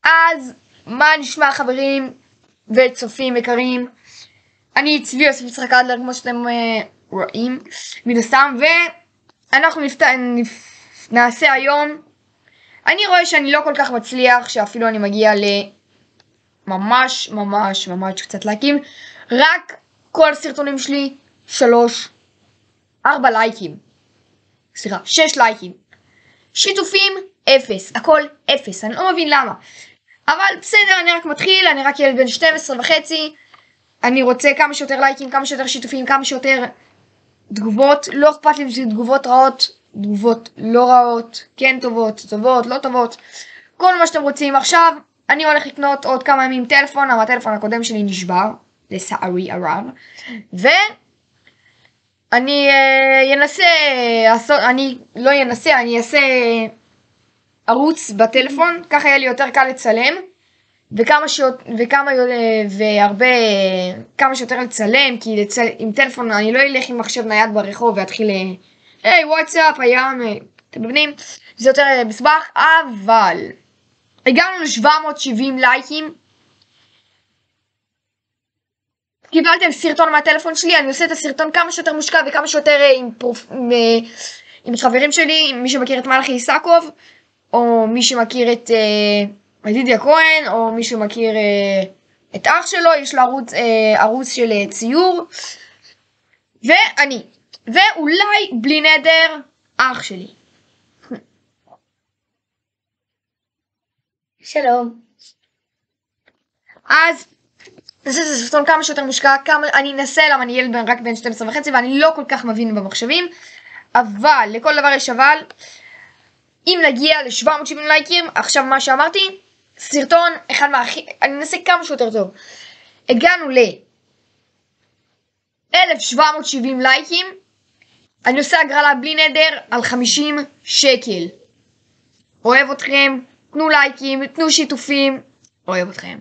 אז מה נשמע חברים וצופים יקרים? אני צבי יוסף יצחק אדלר כמו שאתם רואים מן הסתם, ואנחנו נעשה היום, אני רואה שאני לא כל כך מצליח, שאפילו אני מגיע ממש קצת לייקים, רק כל הסרטונים שלי 4 לייקים, סליחה 6 לייקים, שיתופים 0, הכל 0, אני לא מבין למה, אבל בסדר, אני רק מתחיל, אני רק ילד בן 12 וחצי, אני רוצה כמה שיותר לייקים, כמה שיותר שיתופים, כמה שיותר תגובות, לא אכפת לי אם זה תגובות רעות, תגובות לא רעות, כן טובות, טובות, לא טובות, כל מה שאתם רוצים. עכשיו אני הולך לקנות עוד כמה ימים טלפון, אבל הטלפון הקודם שלי נשבר, לצערי הרב, ואני אני אעשה ערוץ בטלפון, ככה יהיה לי יותר קל לצלם, כמה שיותר לצלם, כי עם טלפון אני לא אלך עם מחשב נייד ברחוב ואתחיל היי וואטסאפ הים, אתם מבינים? זה יותר מסובך. אבל הגענו ל-770 לייקים, קיבלתם סרטון מהטלפון שלי, אני עושה את הסרטון כמה שיותר מושקע וכמה שיותר עם חברים שלי, מי שמכיר את מלכי איסקוב, או מי שמכיר את ידידיה כהן, או מי שמכיר את אח שלו, יש לו ערוץ של ציור, ואולי בלי נדר אח שלי. שלום. אז זה סרטון כמה שיותר מושקע, אני אנסה, למה אני ילד רק בן 12 וחצי ואני לא כל כך מבין במחשבים, אבל לכל דבר יש אבל. אם נגיע ל-770 לייקים, עכשיו מה שאמרתי, סרטון אחד אני אנסה כמה שיותר טוב. הגענו ל-1770 לייקים, אני עושה הגרלה בלי נדר על 50 שקל. אוהב אתכם, תנו לייקים, תנו שיתופים, אוהב אתכם.